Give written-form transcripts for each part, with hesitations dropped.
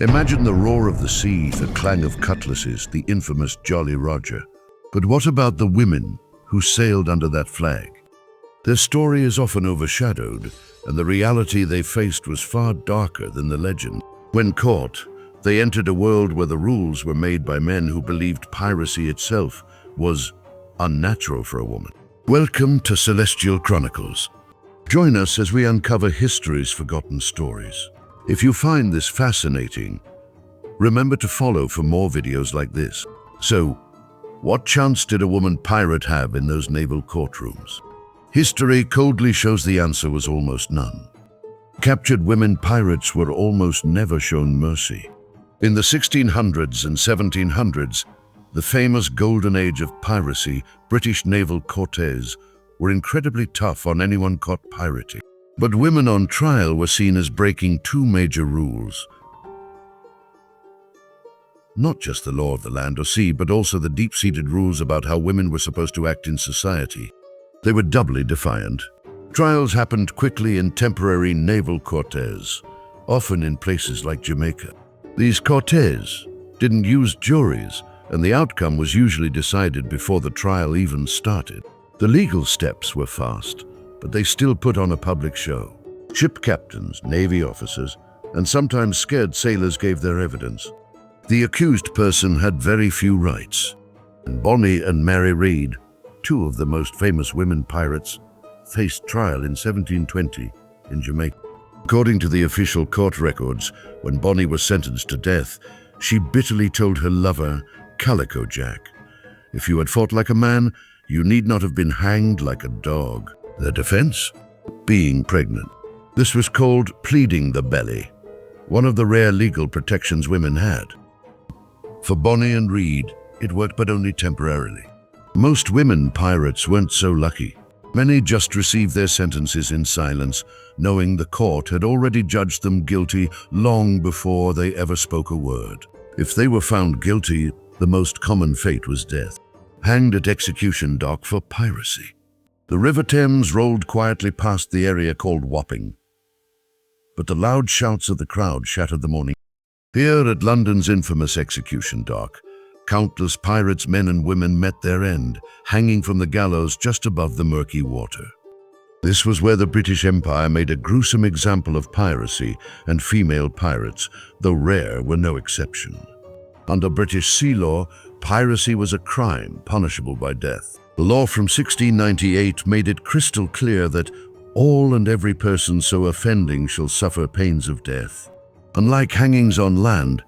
Imagine the roar of the sea, the clang of cutlasses, the infamous Jolly Roger. But what about the women who sailed under that flag? Their story is often overshadowed, and the reality they faced was far darker than the legend. When caught, they entered a world where the rules were made by men who believed piracy itself was unnatural for a woman. Welcome to Celestial Chronicles. Join us as we uncover history's forgotten stories. If you find this fascinating, remember to follow for more videos like this. So, what chance did a woman pirate have in those naval courtrooms? History coldly shows the answer was almost none. Captured women pirates were almost never shown mercy. In the 1600s and 1700s, the famous golden age of piracy, British naval courtiers were incredibly tough on anyone caught pirating. But women on trial were seen as breaking two major rules. Not just the law of the land or sea, but also the deep-seated rules about how women were supposed to act in society. They were doubly defiant. Trials happened quickly in temporary naval courtiers, often in places like Jamaica. These courtiers didn't use juries, and the outcome was usually decided before the trial even started. The legal steps were fast, but they still put on a public show. Ship captains, navy officers, and sometimes scared sailors gave their evidence. The accused person had very few rights, and Bonnie and Mary Read, two of the most famous women pirates, faced trial in 1720 in Jamaica. According to the official court records, when Bonnie was sentenced to death, she bitterly told her lover, Calico Jack, "If you had fought like a man, you need not have been hanged like a dog." Their defense? Being pregnant. This was called pleading the belly, one of the rare legal protections women had. For Bonnie and Read, it worked, but only temporarily. Most women pirates weren't so lucky. Many just received their sentences in silence, knowing the court had already judged them guilty long before they ever spoke a word. If they were found guilty, the most common fate was death. Hanged at execution dock for piracy. The River Thames rolled quietly past the area called Wapping, but the loud shouts of the crowd shattered the morning. Here at London's infamous execution dock, countless pirates, men and women, met their end, hanging from the gallows just above the murky water. This was where the British Empire made a gruesome example of piracy, and female pirates, though rare, were no exception. Under British sea law, piracy was a crime punishable by death. The law from 1698 made it crystal clear that all and every person so offending shall suffer pains of death. Unlike hangings on land,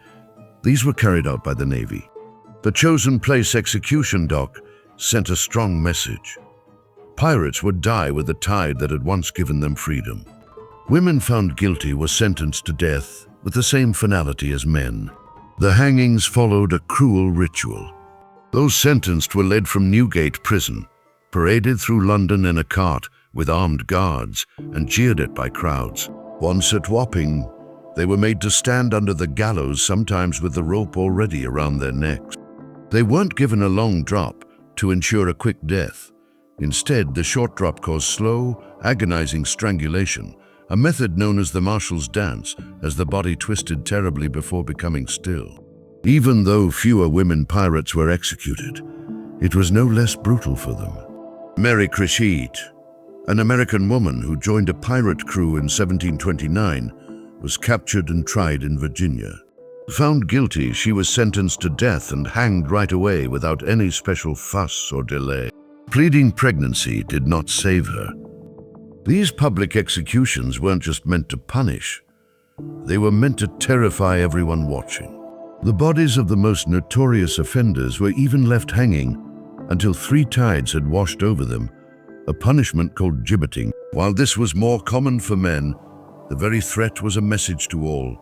these were carried out by the Navy. The chosen place execution dock sent a strong message. Pirates would die with the tide that had once given them freedom. Women found guilty were sentenced to death with the same finality as men. The hangings followed a cruel ritual. Those sentenced were led from Newgate prison, paraded through London in a cart with armed guards, and jeered at by crowds. Once at Wapping, they were made to stand under the gallows, sometimes with the rope already around their necks. They weren't given a long drop to ensure a quick death. Instead, the short drop caused slow, agonizing strangulation, a method known as the marshal's dance, as the body twisted terribly before becoming still. Even though fewer women pirates were executed, it was no less brutal for them. Mary Crishit, an American woman who joined a pirate crew in 1729, was captured and tried in Virginia. Found guilty, she was sentenced to death and hanged right away without any special fuss or delay. Pleading pregnancy did not save her. These public executions weren't just meant to punish, they were meant to terrify everyone watching. The bodies of the most notorious offenders were even left hanging until three tides had washed over them, a punishment called gibbeting. While this was more common for men, the very threat was a message to all.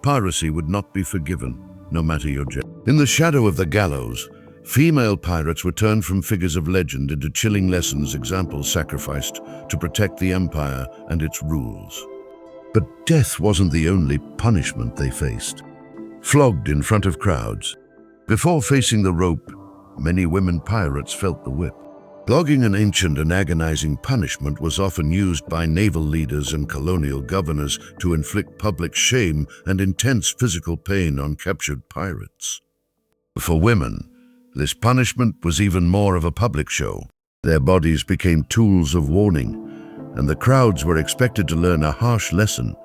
Piracy would not be forgiven, no matter your gender. In the shadow of the gallows, female pirates were turned from figures of legend into chilling lessons, examples sacrificed to protect the empire and its rules. But death wasn't the only punishment they faced. Flogged in front of crowds. Before facing the rope, many women pirates felt the whip. Flogging, an ancient and agonizing punishment, was often used by naval leaders and colonial governors to inflict public shame and intense physical pain on captured pirates. For women, this punishment was even more of a public show. Their bodies became tools of warning, and the crowds were expected to learn a harsh lesson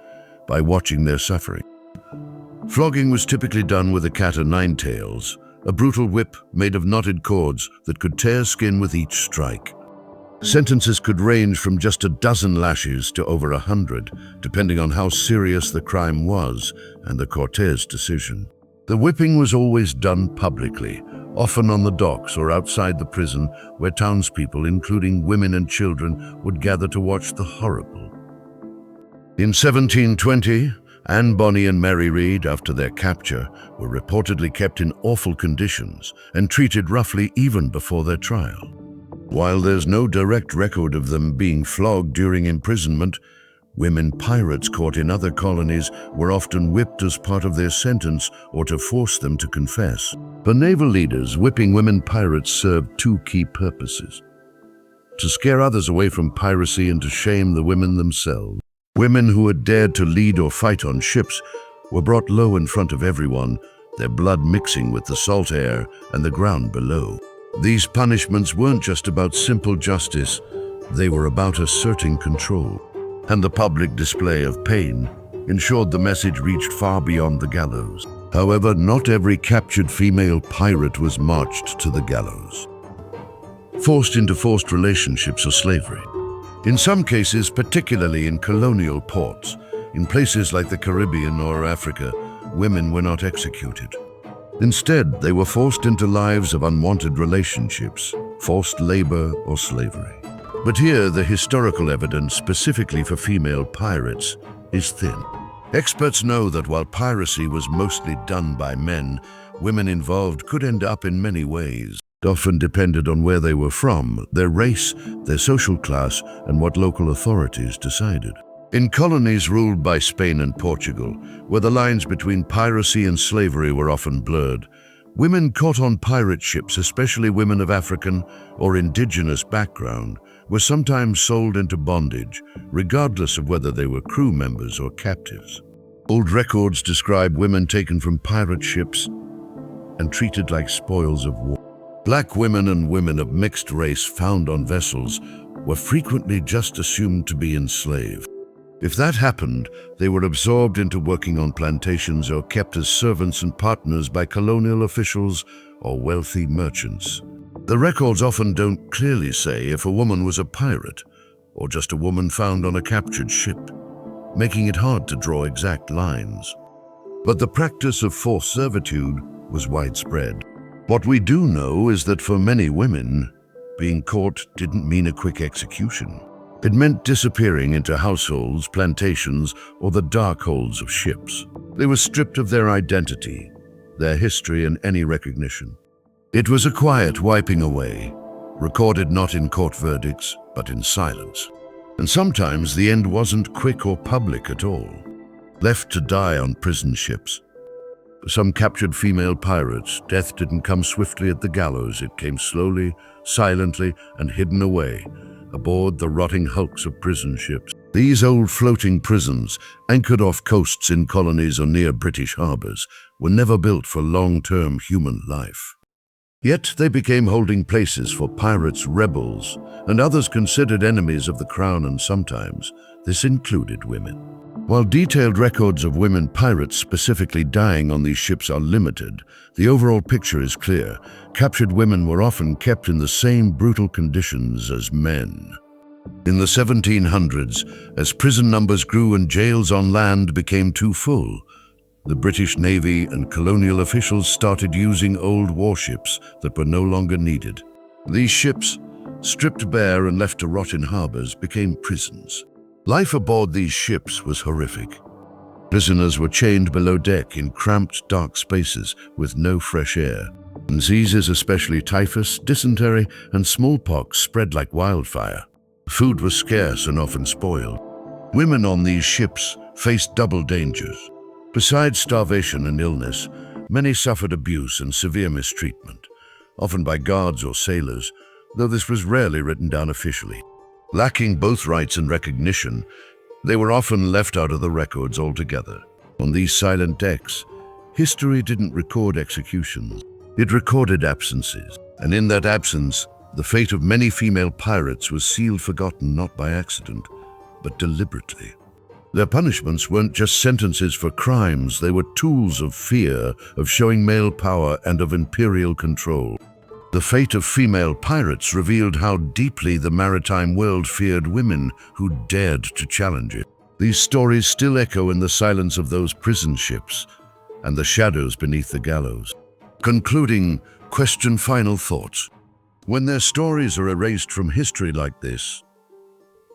by watching their suffering. Flogging was typically done with a cat o' nine tails, a brutal whip made of knotted cords that could tear skin with each strike. Sentences could range from just a dozen lashes to over 100, depending on how serious the crime was and the court's decision. The whipping was always done publicly, often on the docks or outside the prison, where townspeople, including women and children, would gather to watch the horrible. In 1720, Anne Bonny and Mary Read, after their capture, were reportedly kept in awful conditions and treated roughly even before their trial. While there's no direct record of them being flogged during imprisonment, women pirates caught in other colonies were often whipped as part of their sentence or to force them to confess. For naval leaders, whipping women pirates served two key purposes: to scare others away from piracy and to shame the women themselves. Women who had dared to lead or fight on ships were brought low in front of everyone, their blood mixing with the salt air and the ground below. These punishments weren't just about simple justice, they were about asserting control. And the public display of pain ensured the message reached far beyond the gallows. However, not every captured female pirate was marched to the gallows, forced into forced relationships or slavery. In some cases, particularly in colonial ports, in places like the Caribbean or Africa, women were not executed. Instead, they were forced into lives of unwanted relationships, forced labor, or slavery. But here, the historical evidence specifically for female pirates is thin. Experts know that while piracy was mostly done by men, women involved could end up in many ways. It often depended on where they were from, their race, their social class, and what local authorities decided. In colonies ruled by Spain and Portugal, where the lines between piracy and slavery were often blurred, women caught on pirate ships, especially women of African or indigenous background, were sometimes sold into bondage, regardless of whether they were crew members or captives. Old records describe women taken from pirate ships and treated like spoils of war. Black women and women of mixed race found on vessels were frequently just assumed to be enslaved. If that happened, they were absorbed into working on plantations or kept as servants and partners by colonial officials or wealthy merchants. The records often don't clearly say if a woman was a pirate or just a woman found on a captured ship, making it hard to draw exact lines. But the practice of forced servitude was widespread. What we do know is that for many women, being caught didn't mean a quick execution. It meant disappearing into households, plantations, or the dark holds of ships. They were stripped of their identity, their history, and any recognition. It was a quiet wiping away, recorded not in court verdicts, but in silence. And sometimes the end wasn't quick or public at all, left to die on prison ships. For some captured female pirates, death didn't come swiftly at the gallows. It came slowly, silently, and hidden away, aboard the rotting hulks of prison ships. These old floating prisons, anchored off coasts in colonies or near British harbors, were never built for long-term human life. Yet they became holding places for pirates, rebels, and others considered enemies of the crown, and sometimes this included women. While detailed records of women pirates specifically dying on these ships are limited, the overall picture is clear. Captured women were often kept in the same brutal conditions as men. In the 1700s, as prison numbers grew and jails on land became too full, the British Navy and colonial officials started using old warships that were no longer needed. These ships, stripped bare and left to rot in harbors, became prisons. Life aboard these ships was horrific. Prisoners were chained below deck in cramped, dark spaces with no fresh air. Diseases, especially typhus, dysentery, and smallpox, spread like wildfire. Food was scarce and often spoiled. Women on these ships faced double dangers. Besides starvation and illness, many suffered abuse and severe mistreatment, often by guards or sailors. though this was rarely written down officially. Lacking both rights and recognition, they were often left out of the records altogether. On these silent decks, history didn't record executions. It recorded absences, and in that absence, the fate of many female pirates was sealed forgotten not by accident, but deliberately. Their punishments weren't just sentences for crimes, they were tools of fear, of showing male power, and of imperial control. The fate of female pirates revealed how deeply the maritime world feared women who dared to challenge it. These stories still echo in the silence of those prison ships and the shadows beneath the gallows. Concluding, question final thoughts. When their stories are erased from history like this,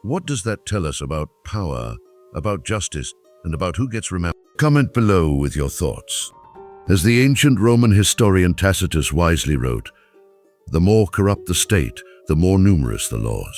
what does that tell us about power, about justice, and about who gets remembered? Comment below with your thoughts. As the ancient Roman historian Tacitus wisely wrote, "The more corrupt the state, the more numerous the laws."